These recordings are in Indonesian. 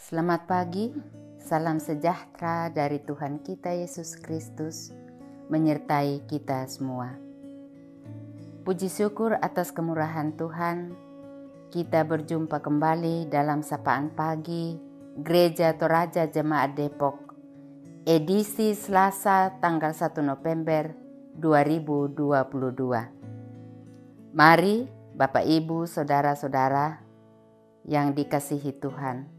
Selamat pagi, salam sejahtera dari Tuhan kita Yesus Kristus menyertai kita semua. Puji syukur atas kemurahan Tuhan, kita berjumpa kembali dalam sapaan pagi Gereja Toraja Jemaat Depok, edisi Selasa tanggal 1 November 2022. Mari Bapak Ibu, Saudara-saudara yang dikasihi Tuhan,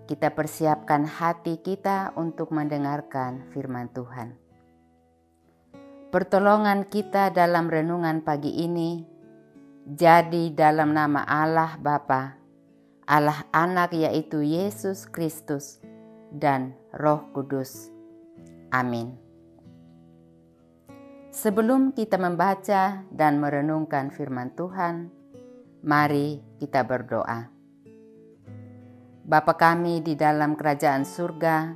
kita persiapkan hati kita untuk mendengarkan firman Tuhan. Pertolongan kita dalam renungan pagi ini jadi dalam nama Allah Bapa, Allah Anak yaitu Yesus Kristus dan Roh Kudus. Amin. Sebelum kita membaca dan merenungkan firman Tuhan, mari kita berdoa. Bapa kami di dalam kerajaan surga,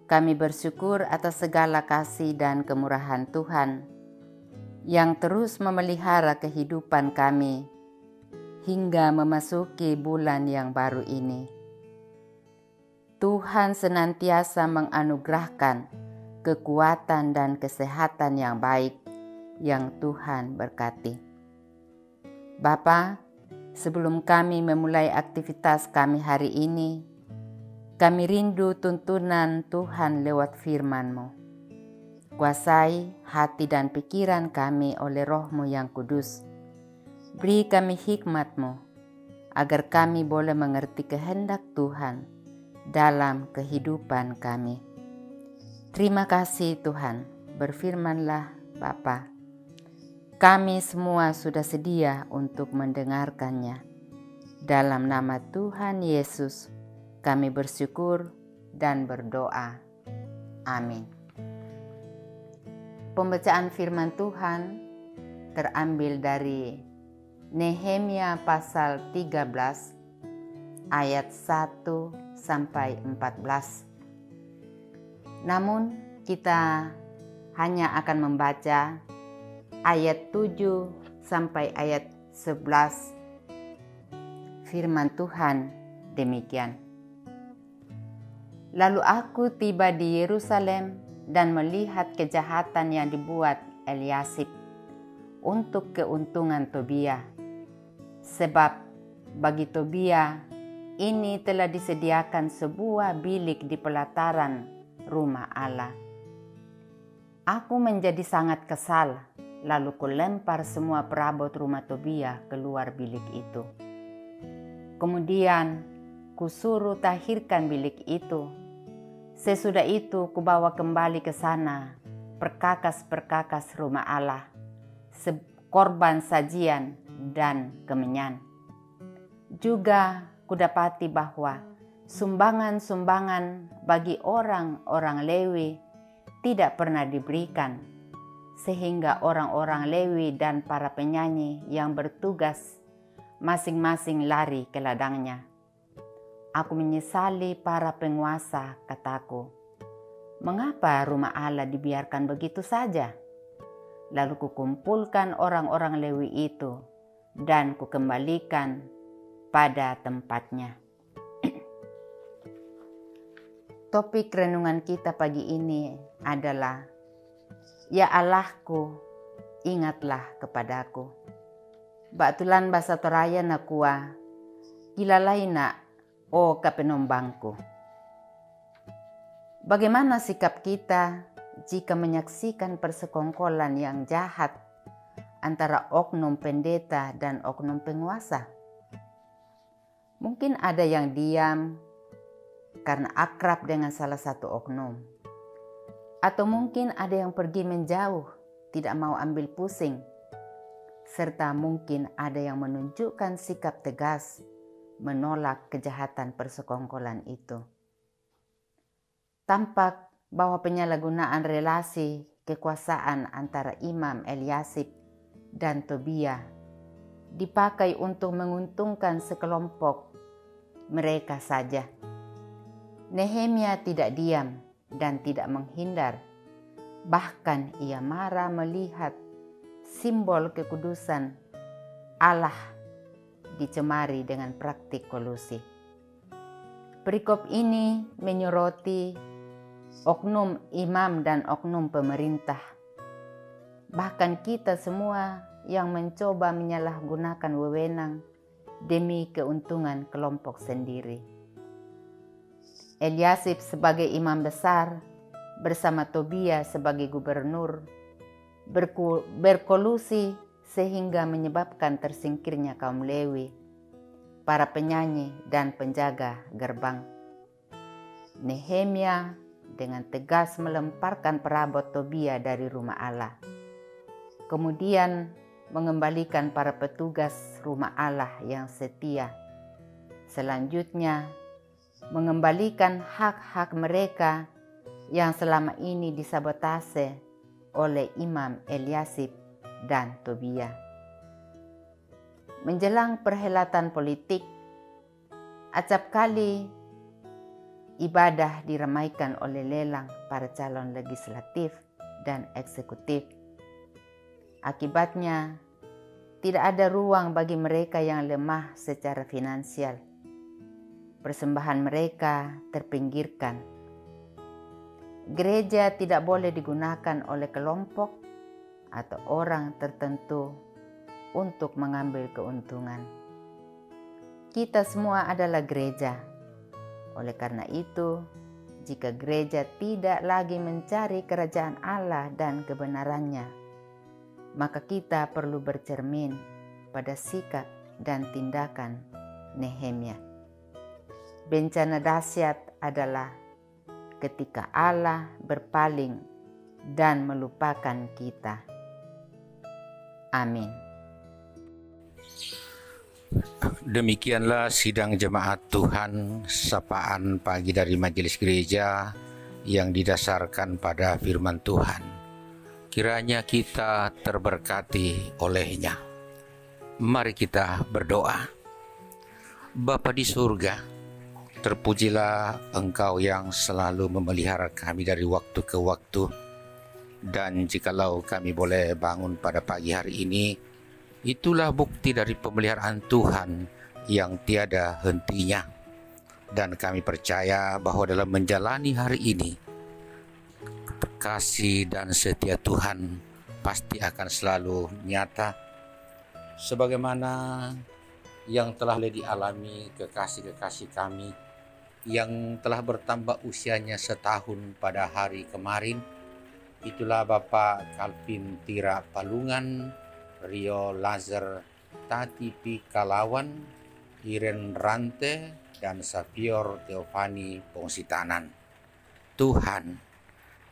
kami bersyukur atas segala kasih dan kemurahan Tuhan yang terus memelihara kehidupan kami hingga memasuki bulan yang baru ini. Tuhan senantiasa menganugerahkan kekuatan dan kesehatan yang baik yang Tuhan berkati. Bapa, sebelum kami memulai aktivitas kami hari ini, kami rindu tuntunan Tuhan lewat firman-Mu. Kuasai hati dan pikiran kami oleh Roh-Mu yang kudus. Beri kami hikmat-Mu, agar kami boleh mengerti kehendak Tuhan dalam kehidupan kami. Terima kasih Tuhan, berfirmanlah Bapa. Kami semua sudah sedia untuk mendengarkannya. Dalam nama Tuhan Yesus, kami bersyukur dan berdoa. Amin. Pembacaan firman Tuhan terambil dari Nehemia pasal 13 ayat 1 sampai 14. Namun kita hanya akan membaca ayat 7 sampai ayat 11. Firman Tuhan demikian. Lalu aku tiba di Yerusalem dan melihat kejahatan yang dibuat Eliasib untuk keuntungan Tobia. Sebab bagi Tobia ini telah disediakan sebuah bilik di pelataran rumah Allah. Aku menjadi sangat kesal. Lalu kulempar semua perabot rumah Tobia keluar bilik itu. Kemudian kusuruh tahirkan bilik itu. Sesudah itu kubawa kembali ke sana perkakas-perkakas rumah Allah, korban sajian dan kemenyan. Juga kudapati bahwa sumbangan-sumbangan bagi orang-orang Lewi tidak pernah diberikan, sehingga orang-orang Lewi dan para penyanyi yang bertugas masing-masing lari ke ladangnya. Aku menyesali para penguasa, kataku. Mengapa rumah Allah dibiarkan begitu saja? Lalu kukumpulkan orang-orang Lewi itu dan kukembalikan pada tempatnya. Topik renungan kita pagi ini adalah Ya Allahku, ingatlah kepadaku. Batulan bahasa Toraya nakua, kilalaina o kapenombangku. Bagaimana sikap kita jika menyaksikan persekongkolan yang jahat antara oknum pendeta dan oknum penguasa? Mungkin ada yang diam karena akrab dengan salah satu oknum. Atau mungkin ada yang pergi menjauh, tidak mau ambil pusing. Serta mungkin ada yang menunjukkan sikap tegas menolak kejahatan persekongkolan itu. Tampak bahwa penyalahgunaan relasi kekuasaan antara Imam Eliasib dan Tobia dipakai untuk menguntungkan sekelompok mereka saja. Nehemia tidak diam dan tidak menghindar. Bahkan ia marah melihat simbol kekudusan Allah dicemari dengan praktik kolusi. Perikop ini menyoroti oknum imam dan oknum pemerintah. Bahkan kita semua yang mencoba menyalahgunakan wewenang demi keuntungan kelompok sendiri. Eliasib sebagai imam besar bersama Tobia sebagai gubernur berkolusi sehingga menyebabkan tersingkirnya kaum Lewi, para penyanyi dan penjaga gerbang. Nehemia dengan tegas melemparkan perabot Tobia dari rumah Allah. Kemudian mengembalikan para petugas rumah Allah yang setia. Selanjutnya mengembalikan hak-hak mereka yang selama ini disabotase oleh Imam Eliasib dan Tobia. Menjelang perhelatan politik, acap kali ibadah diramaikan oleh lelang para calon legislatif dan eksekutif. Akibatnya, tidak ada ruang bagi mereka yang lemah secara finansial. Persembahan mereka terpinggirkan. Gereja tidak boleh digunakan oleh kelompok atau orang tertentu untuk mengambil keuntungan. Kita semua adalah gereja. Oleh karena itu, jika gereja tidak lagi mencari kerajaan Allah dan kebenarannya, maka kita perlu bercermin pada sikap dan tindakan Nehemia. Bencana dahsyat adalah ketika Allah berpaling dan melupakan kita. Amin. Demikianlah sidang jemaat Tuhan, sapaan pagi dari Majelis Gereja yang didasarkan pada firman Tuhan. Kiranya kita terberkati olehnya. Mari kita berdoa. Bapa di surga, terpujilah Engkau yang selalu memelihara kami dari waktu ke waktu. Dan jikalau kami boleh bangun pada pagi hari ini, itulah bukti dari pemeliharaan Tuhan yang tiada hentinya. Dan kami percaya bahwa dalam menjalani hari ini, kasih dan setia Tuhan pasti akan selalu nyata, sebagaimana yang telah dialami kekasih-kekasih kami yang telah bertambah usianya setahun pada hari kemarin. Itulah Bapak Calvin Tira Palungan, Rio Lazar Tatipi Kalawan, Iren Rante, dan Safior Teofani Pongsitanan. Tuhan,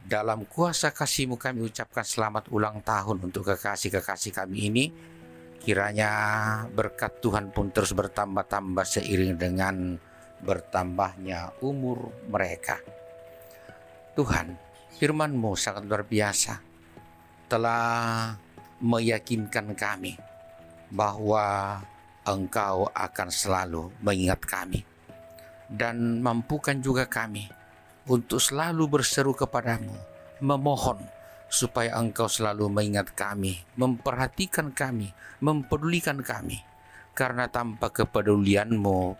dalam kuasa kasih-Mu kami ucapkan selamat ulang tahun untuk kekasih-kekasih kami ini. Kiranya berkat Tuhan pun terus bertambah-tambah seiring dengan bertambahnya umur mereka. Tuhan, firman-Mu sangat luar biasa, telah meyakinkan kami bahwa Engkau akan selalu mengingat kami. Dan mampukan juga kami untuk selalu berseru kepadamu, memohon supaya Engkau selalu mengingat kami, memperhatikan kami, mempedulikan kami. Karena tanpa kepedulian-Mu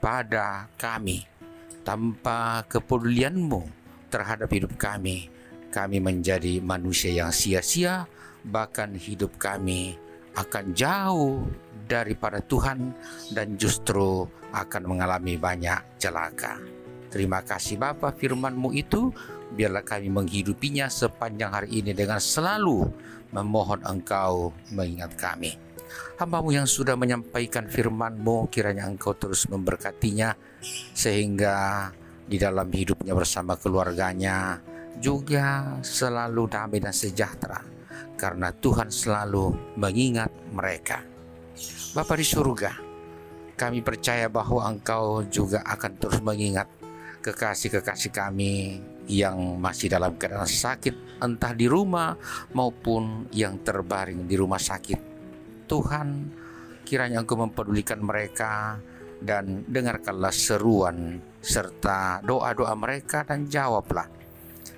pada kami, tanpa kepedulian-Mu terhadap hidup kami menjadi manusia yang sia-sia, bahkan hidup kami akan jauh daripada Tuhan dan justru akan mengalami banyak celaka. Terima kasih Bapa, firman-Mu itu biarlah kami menghidupinya sepanjang hari ini dengan selalu memohon Engkau mengingat kami. Hamba-Mu yang sudah menyampaikan firman-Mu, kiranya Engkau terus memberkatinya sehingga di dalam hidupnya bersama keluarganya juga selalu damai dan sejahtera, karena Tuhan selalu mengingat mereka. Bapa di surga, kami percaya bahwa Engkau juga akan terus mengingat kekasih-kekasih kami yang masih dalam keadaan sakit, entah di rumah maupun yang terbaring di rumah sakit. Tuhan, kiranya Engkau mempedulikan mereka dan dengarkanlah seruan serta doa-doa mereka dan jawablah,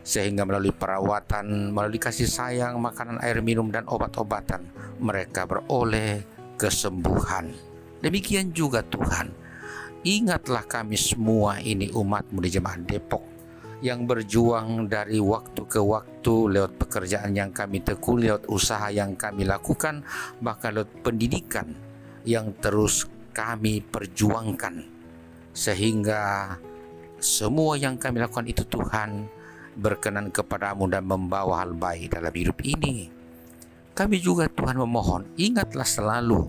sehingga melalui perawatan, melalui kasih sayang, makanan, air minum, dan obat-obatan mereka beroleh kesembuhan. Demikian juga Tuhan, ingatlah kami semua ini umat-Mu di Jemaat Depok yang berjuang dari waktu ke waktu lewat pekerjaan yang kami tekuni, lewat usaha yang kami lakukan, bahkan lewat pendidikan yang terus kami perjuangkan, sehingga semua yang kami lakukan itu Tuhan berkenan kepada-Mu dan membawa hal baik dalam hidup ini. Kami juga Tuhan memohon, ingatlah selalu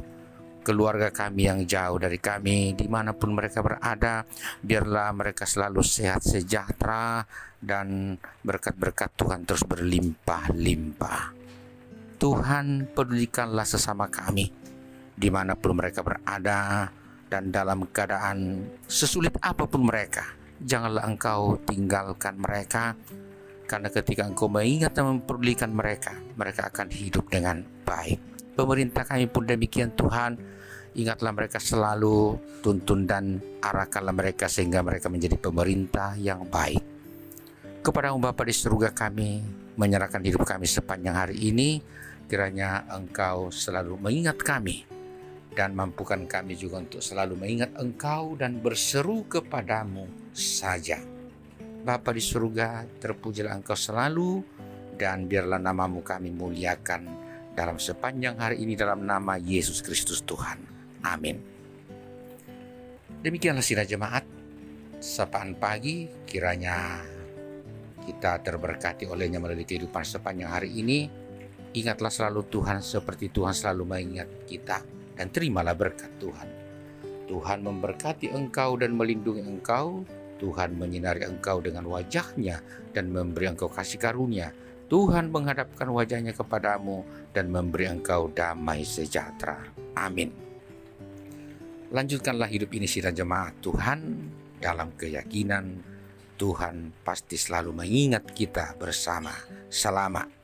keluarga kami yang jauh dari kami, dimanapun mereka berada, biarlah mereka selalu sehat sejahtera dan berkat-berkat Tuhan terus berlimpah-limpah. Tuhan, pedulikanlah sesama kami dimanapun mereka berada, dan dalam keadaan sesulit apapun mereka, janganlah Engkau tinggalkan mereka, karena ketika Engkau mengingat dan mempedulikan mereka, mereka akan hidup dengan baik. Pemerintah kami pun demikian Tuhan, ingatlah mereka selalu, tuntun dan arahkanlah mereka sehingga mereka menjadi pemerintah yang baik. Kepada-Mu Bapa di surga, kami menyerahkan hidup kami sepanjang hari ini, kiranya Engkau selalu mengingat kami dan mampukan kami juga untuk selalu mengingat Engkau dan berseru kepada-Mu saja. Bapa di surga, terpujilah Engkau selalu, dan biarlah nama-Mu kami muliakan dalam sepanjang hari ini, dalam nama Yesus Kristus Tuhan. Amin. Demikianlah sidang jemaat sapaan pagi, kiranya kita terberkati olehnya melalui kehidupan sepanjang hari ini. Ingatlah selalu Tuhan seperti Tuhan selalu mengingat kita, dan terimalah berkat Tuhan. Tuhan memberkati engkau dan melindungi engkau. Tuhan menyinari engkau dengan wajah-Nya dan memberi engkau kasih karunia. Tuhan menghadapkan wajah-Nya kepadamu dan memberi engkau damai sejahtera. Amin. Lanjutkanlah hidup ini sidang jemaat Tuhan dalam keyakinan Tuhan pasti selalu mengingat kita bersama. Selamat